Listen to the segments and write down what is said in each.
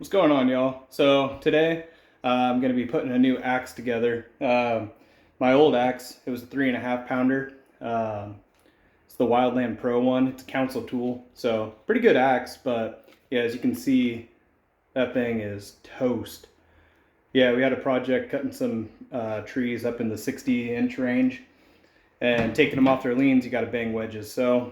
What's going on, y'all? So today I'm going to be putting a new axe together. My old axe, it was a 3.5 pounder. It's the Wildland Pro one. It's a council tool, so pretty good axe. But yeah, as you can see, that thing is toast. Yeah, we had a project cutting some trees up in the 60-inch range, and taking them off their leans, you got to bang wedges. So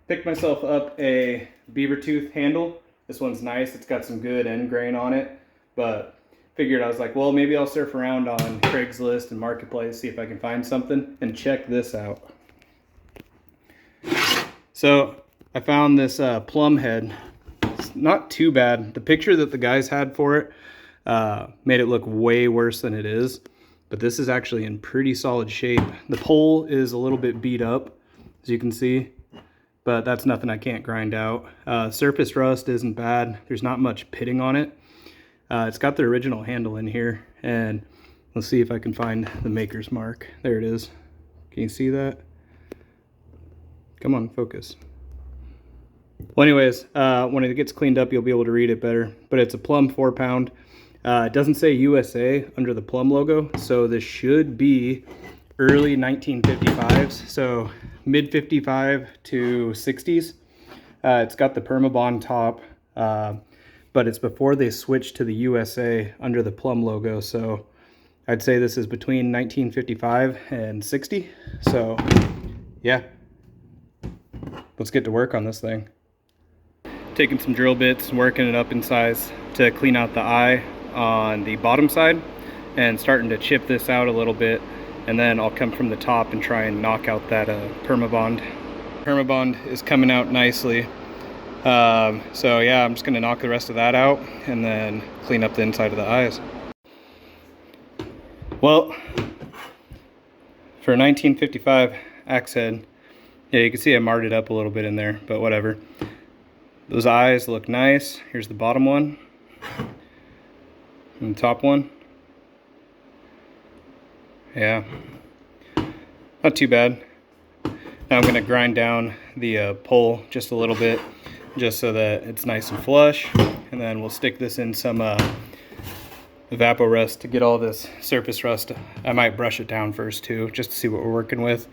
picked myself up a beaver tooth handle. This one's nice. It's got some good end grain on it, but figured, I was like, well, maybe I'll surf around on Craigslist and Marketplace, see if I can find something. And check this out. So I found this Plumb head. It's not too bad. The picture that the guys had for it made it look way worse than it is, but this is actually in pretty solid shape. The pole is a little bit beat up, as you can see, but that's nothing I can't grind out. Surface rust isn't bad. There's not much pitting on it. It's got the original handle in here, and let's see if I can find the maker's mark. There it is. Can you see that? Come on, focus. Well, anyways, when it gets cleaned up, you'll be able to read it better, but it's a Plumb 4-pound. It doesn't say USA under the Plumb logo, so this should be early 1955s, so mid 55 to 60s. It's got the permabond top, but it's before they switched to the USA under the Plumb logo, so I'd say this is between 1955 and 60. So yeah, let's get to work on this thing. Taking some drill bits and working it up in size to clean out the eye on the bottom side, and starting to chip this out a little bit, and then I'll come from the top and try and knock out that permabond. Permabond is coming out nicely, so yeah, I'm just gonna knock the rest of that out and then clean up the inside of the eyes. Well, for a 1955 axe head, yeah, you can see I marred it up a little bit in there, but whatever. Those eyes look nice. Here's the bottom one and the top one. Yeah, not too bad. Now I'm going to grind down the pole just a little bit, just so that it's nice and flush, and then we'll stick this in some evapo-rust to get all this surface rust. I might brush it down first too, just to see what we're working with.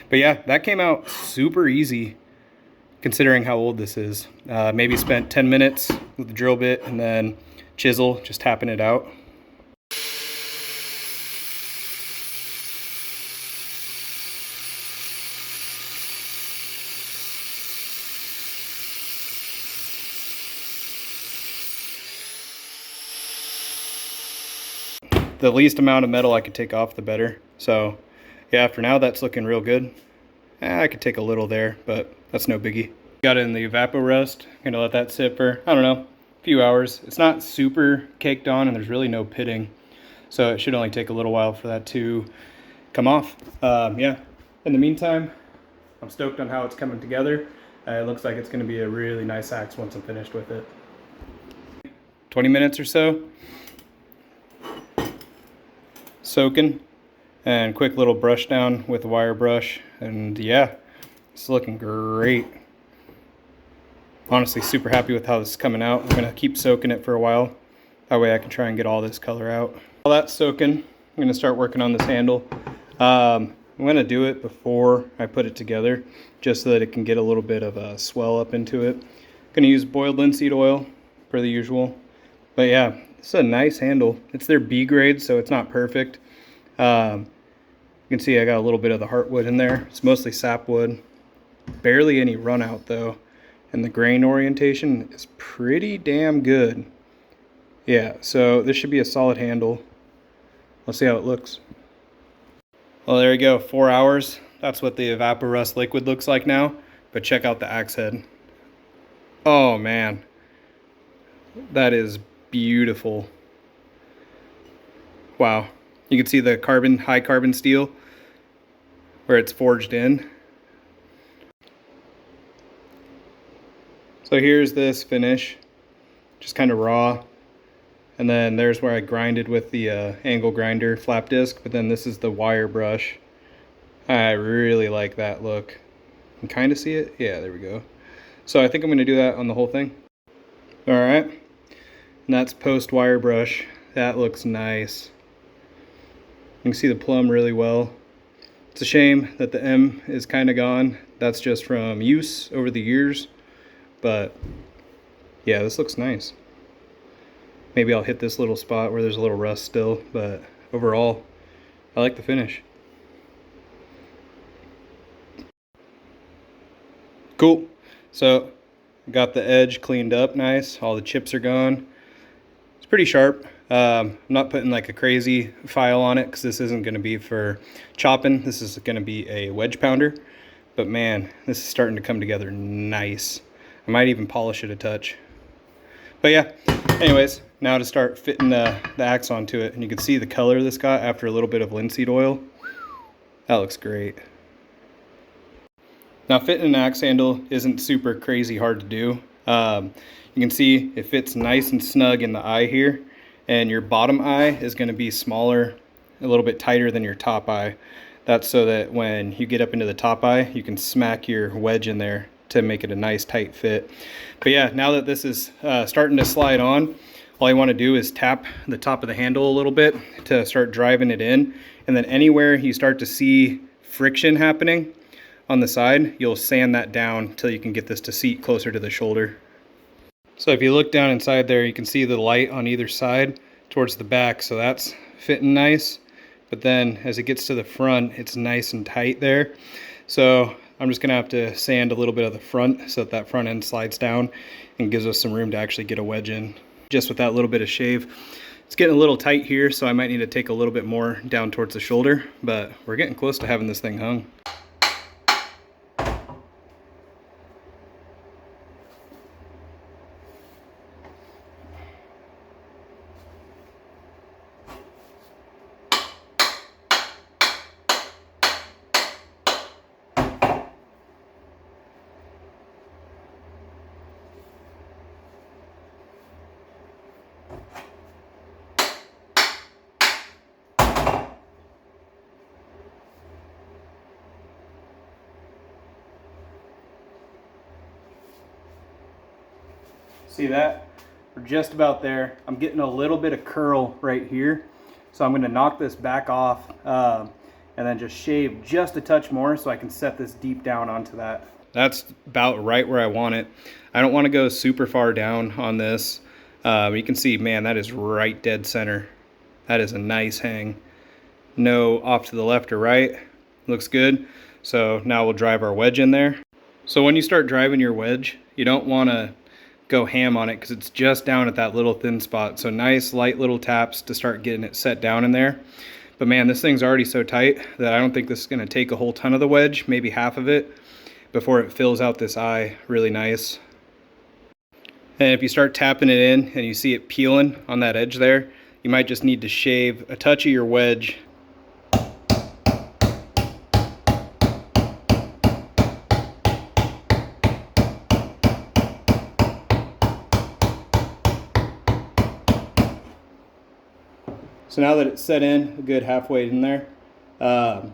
But yeah, that came out super easy considering how old this is. Maybe spent 10 minutes with the drill bit and then chisel, just tapping it out. The least amount of metal I could take off, the better. So yeah, for now that's looking real good. I could take a little there, but that's no biggie. Got it in the evapo-rust. Gonna let that sit for, I don't know, a few hours. It's not super caked on, and there's really no pitting, so it should only take a little while for that to come off. Yeah, in the meantime, I'm stoked on how it's coming together. It looks like it's gonna be a really nice axe once I'm finished with it. 20 minutes or so. Soaking, and quick little brush down with a wire brush, and yeah, it's looking great. Honestly, super happy with how this is coming out. I'm gonna keep soaking it for a while. That way I can try and get all this color out. While that's soaking, I'm gonna start working on this handle. I'm gonna do it before I put it together, just so that it can get a little bit of a swell up into it. I'm gonna use boiled linseed oil, per the usual. But yeah, this is a nice handle. It's their B grade, so it's not perfect. You can see I got a little bit of the heartwood in there. It's mostly sapwood. Barely any run out though. And the grain orientation is pretty damn good. Yeah, so this should be a solid handle. Let's see how it looks. Well, there you go, 4 hours. That's what the evapo-rust liquid looks like now. But check out the axe head. Oh man, that is beautiful. Wow. You can see the carbon, high carbon steel where it's forged in. So here's this finish, just kind of raw. And then there's where I grinded with the angle grinder flap disc, but then this is the wire brush. I really like that look. You can kind of see it? Yeah, there we go. So I think I'm going to do that on the whole thing. All right. and that's post wire brush. That looks nice. You can see the Plumb really well. It's a shame that the M is kind of gone. That's just from use over the years, but yeah, this looks nice. Maybe I'll hit this little spot where there's a little rust still, but overall, I like the finish. Cool. So, got the edge cleaned up nice. All the chips are gone. It's pretty sharp. I'm not putting like a crazy file on it because this isn't going to be for chopping. This is going to be a wedge pounder. But man, this is starting to come together nice. I might even polish it a touch. But yeah, anyways, now to start fitting the axe onto it. And you can see the color this got after a little bit of linseed oil. That looks great. Now fitting an axe handle isn't super crazy hard to do. You can see it fits nice and snug in the eye here, and your bottom eye is going to be smaller, a little bit tighter than your top eye. That's so that when you get up into the top eye, you can smack your wedge in there to make it a nice tight fit. But yeah, now that this is starting to slide on, all you want to do is tap the top of the handle a little bit to start driving it in, and then anywhere you start to see friction happening on the side, you'll sand that down until you can get this to seat closer to the shoulder. So if you look down inside there, you can see the light on either side towards the back, so that's fitting nice. But then as it gets to the front, it's nice and tight there. So I'm just gonna have to sand a little bit of the front so that that front end slides down and gives us some room to actually get a wedge in. Just with that little bit of shave. It's getting a little tight here, so I might need to take a little bit more down towards the shoulder, but we're getting close to having this thing hung. See that? We're just about there. I'm getting a little bit of curl right here. So I'm gonna knock this back off and then just shave just a touch more so I can set this deep down onto that. That's about right where I want it. I don't wanna go super far down on this. You can see, man, that is right dead center. That is a nice hang. No off to the left or right. Looks good. So now we'll drive our wedge in there. So when you start driving your wedge, you don't wanna go ham on it because it's just down at that little thin spot. So nice light little taps to start getting it set down in there. But man, this thing's already so tight that I don't think this is going to take a whole ton of the wedge, maybe half of it, before it fills out this eye really nice. And if you start tapping it in and you see it peeling on that edge there, you might just need to shave a touch of your wedge. So now that it's set in a good halfway in there, now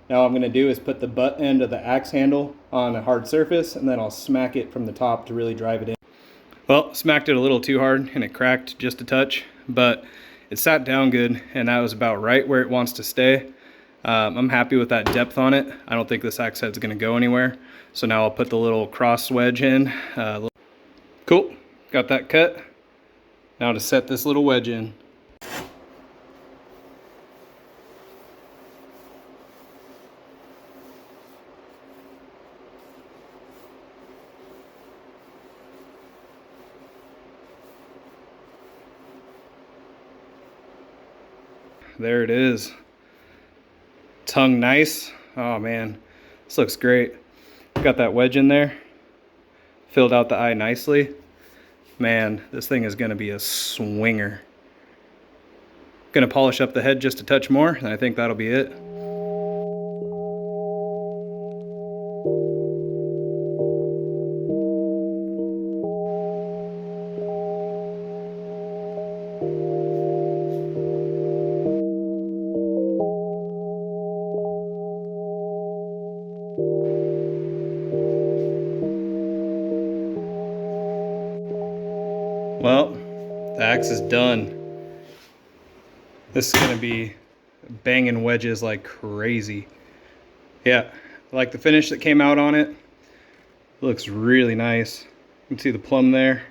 what I'm going to do is put the butt end of the axe handle on a hard surface, and then I'll smack it from the top to really drive it in. Well, smacked it a little too hard and it cracked just a touch, but it sat down good and that was about right where it wants to stay. I'm happy with that depth on it. I don't think this axe head's going to go anywhere. So now I'll put the little cross wedge in. Cool, got that cut. Now to set this little wedge in. There it is. It's hung nice. Oh man, this looks great. Got that wedge in there. Filled out the eye nicely. Man, this thing is gonna be a swinger. Gonna polish up the head just a touch more, and I think that'll be it. Well, The axe is done. This is gonna be banging wedges like crazy. Yeah, I like the finish that came out on it. It looks really nice. You can see the Plumb there,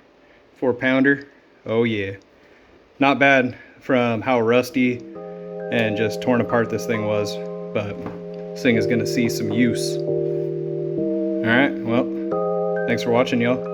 4-pounder. Oh yeah, not bad from how rusty and just torn apart this thing was, but this thing is gonna see some use. All right, well, thanks for watching, y'all.